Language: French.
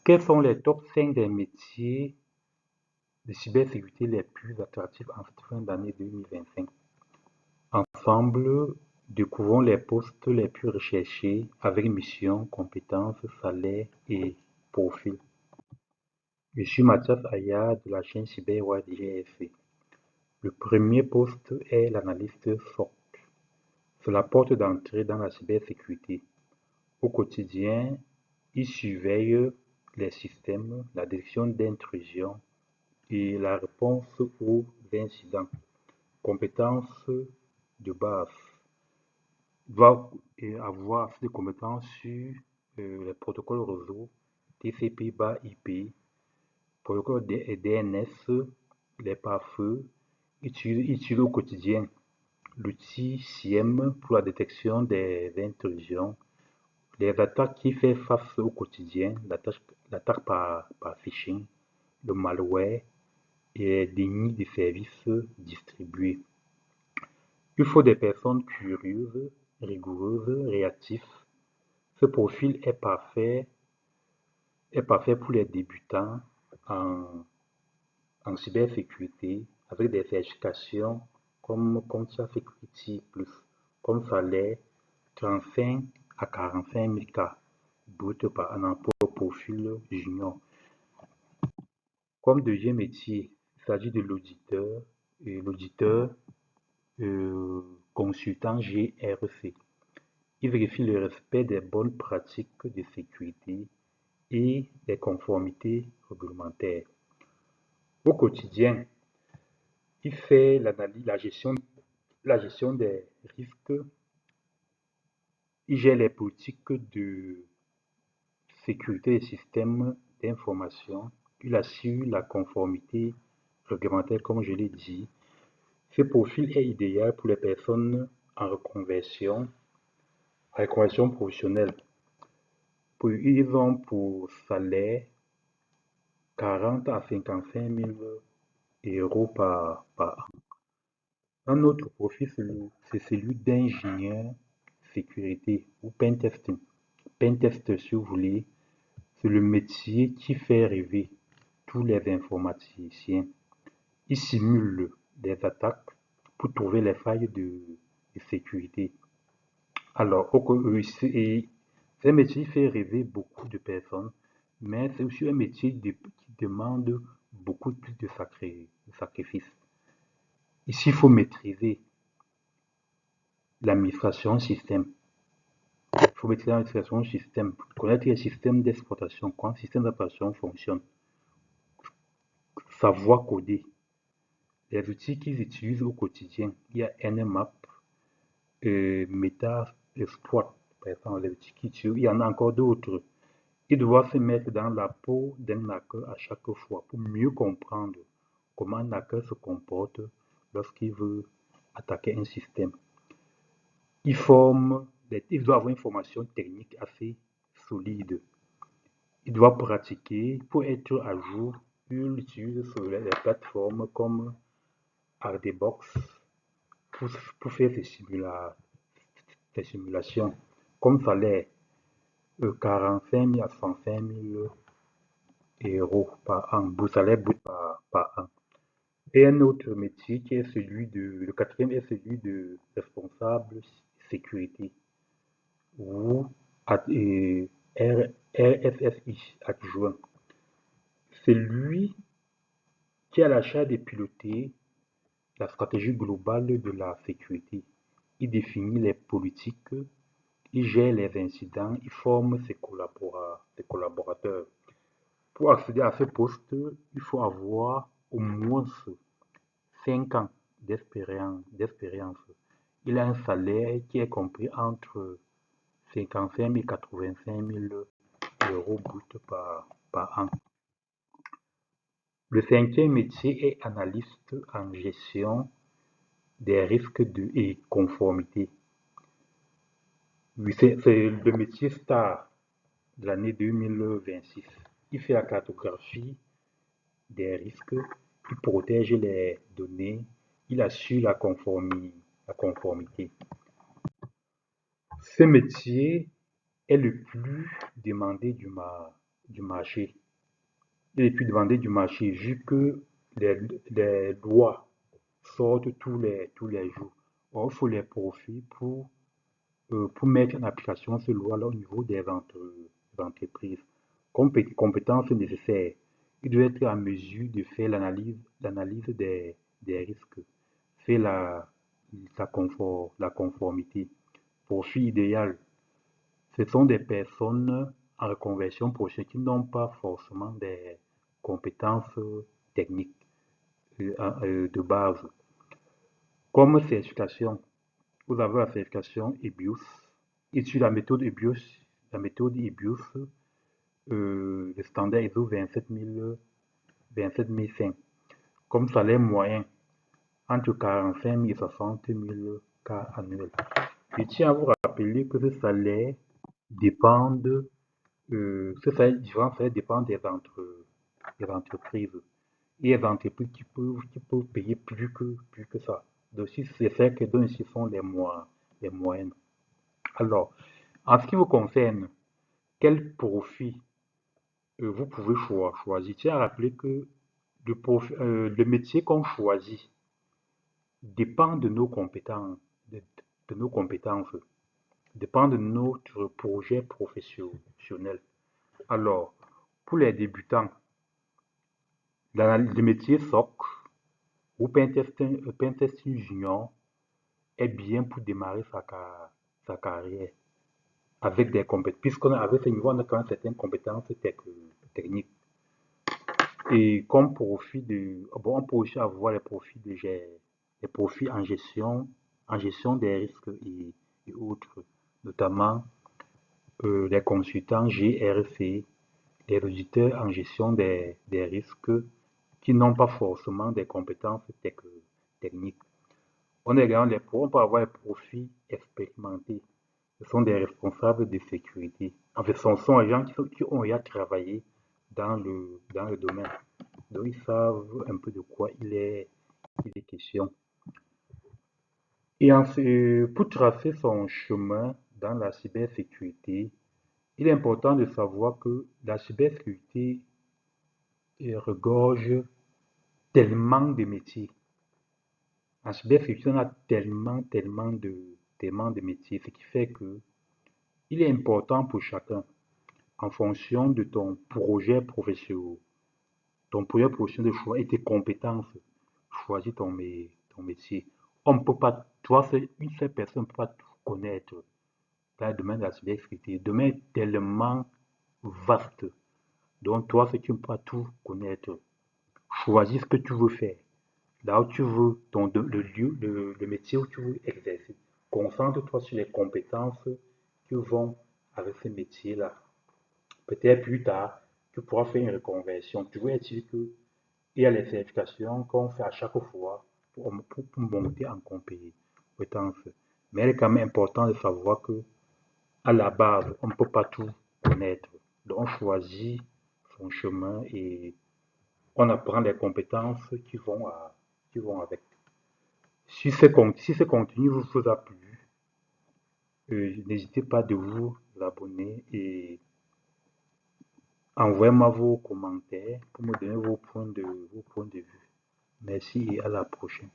Quels sont les top 5 des métiers de cybersécurité les plus attractifs en cette fin d'année 2025? Ensemble, découvrons les postes les plus recherchés avec mission, compétences, salaire et profil. Je suis Mathias Aya de la chaîne CyberWire GSC. Le premier poste est l'analyste SOC. C'est la porte d'entrée dans la cybersécurité. Au quotidien, il surveille les systèmes, la détection d'intrusions et la réponse aux incidents. Compétences de base. Il doit avoir assez de compétences sur les protocoles réseau, TCP/IP, protocole DNS, les pare-feux. Utilise au quotidien l'outil SIEM pour la détection des intrusions, les attaques qu'il fait face au quotidien, l'attaque par phishing, le malware et les dénis de services distribués. Il faut des personnes curieuses, rigoureuses, réactives. Ce profil est parfait pour les débutants en, en cybersécurité avec des certifications comme Contra Security Plus, comme salaire 35 à 45 000 K brut par an pour le profil junior. Comme deuxième métier, il s'agit de l'auditeur et l'auditeur consultant GRC. Il vérifie le respect des bonnes pratiques de sécurité et des conformités réglementaires. Au quotidien, il fait l'analyse, la gestion des risques, il gère les politiques de sécurité des systèmes d'information, il assure la conformité réglementaire, comme je l'ai dit. Ce profil est idéal pour les personnes en reconversion professionnelle. Ils ont pour salaire 40 à 55 000 euros par an. Un autre profil, c'est celui d'ingénieur sécurité ou pentesting. Pentester, si vous voulez, c'est le métier qui fait rêver tous les informaticiens. Il simule des attaques pour trouver les failles de sécurité. Alors, c'est un métier qui fait rêver beaucoup de personnes, mais c'est aussi un métier qui demande beaucoup plus de sacrifices. Ici, il faut maîtriser l'administration système. Il faut maîtriser l'administration système, connaître les systèmes d'exploitation, comment le système d'exploitation fonctionne, savoir coder. Les outils qu'ils utilisent au quotidien, il y a Nmap, Metasploit, par exemple, les outils qu'ils utilisent, il y en a encore d'autres. Ils doivent se mettre dans la peau d'un hacker à chaque fois pour mieux comprendre comment un hacker se comporte lorsqu'il veut attaquer un système. Il doit avoir une formation technique assez solide. Il doit pratiquer pour être à jour. Il utilise sur les plateformes comme Ardebox pour faire des simulations. Comme salaire, 45 000 à 105 000 euros par an, salaire brut par an. Et un autre métier qui est le quatrième est celui de responsable sécurité ou RSSI adjoint. C'est lui qui a la charge de piloter la stratégie globale de la sécurité. Il définit les politiques, il gère les incidents, il forme ses collaborateurs. Pour accéder à ce poste, il faut avoir au moins 5 ans d'expérience. Il a un salaire qui est compris entre 55 000 et 85 000 euros brut par an. Le cinquième métier est analyste en gestion des risques et conformité. C'est le métier star de l'année 2026. Il fait la cartographie des risques, il protège les données, il assure la conformité. Ce métier est le plus demandé du du marché. Il est plus demandé du marché vu que les lois sortent tous les jours. Or, il faut les profits pour mettre en application ces lois-là au niveau des entreprises. Compétences nécessaires. Il doit être en mesure de faire l'analyse des risques, faire la conformité. Profil idéal. Ce sont des personnes en reconversion professionnelle qui n'ont pas forcément des compétences techniques de base. Comme certification, vous avez la certification EBIOS, issue de la méthode EBIOS, le standard ISO 27005. Comme salaire moyen, entre 45 000 et 60 000 cas annuels. Je tiens à vous rappeler que dépendent, ce salaire différent dépend des entreprises. Il y a des entreprises qui peuvent payer plus que ça. Donc, si c'est fait que donc, ici sont les moyennes. Alors, en ce qui vous concerne, quel profit vous pouvez choisir? Tiens à rappeler que le métier qu'on choisit dépend de nos compétences, de nos compétences, dépend de notre projet professionnel. Alors, pour les débutants, le métier SOC ou Pentesting Junior est bien pour démarrer sa carrière avec des compétences, puisqu'on a avec ce niveau, on a quand même certaines compétences techniques. Et comme profit bon, on peut aussi avoir les profits en gestion des risques et autres, notamment les consultants GRC, les auditeurs en gestion des risques qui n'ont pas forcément des compétences techniques. On a également on peut avoir les profils expérimentés. Ce sont des responsables de sécurité. En fait, ce sont les gens qui ont déjà travaillé dans le domaine. Donc, ils savent un peu de quoi il est question. Et pour tracer son chemin dans la cybersécurité, il est important de savoir que la cybersécurité regorge tellement de métiers. En cybersécurité, on a tellement de métiers, ce qui fait que il est important pour chacun, en fonction de ton projet professionnel de choix et tes compétences, choisis ton métier. On ne peut pas, toi, c'est une seule personne ne peut pas tout connaître dans le domaine de la cybersécurité. Le domaine est tellement vaste. Donc, toi, c'est que tu ne peux pas tout connaître. Choisis ce que tu veux faire. Là où tu veux, le métier où tu veux exercer. Concentre-toi sur les compétences qui vont avec ce métier-là. Peut-être plus tard, tu pourras faire une reconversion. Tu veux être sûr qu'il y a les certifications qu'on fait à chaque fois pour monter en compétence. Mais il est quand même important de savoir que à la base, on ne peut pas tout connaître. Donc, on choisit son chemin et on apprend les compétences qui vont avec. Si ce contenu vous a plu, n'hésitez pas de vous abonner et envoyez-moi vos commentaires pour me donner vos points de vue. Merci et à la prochaine.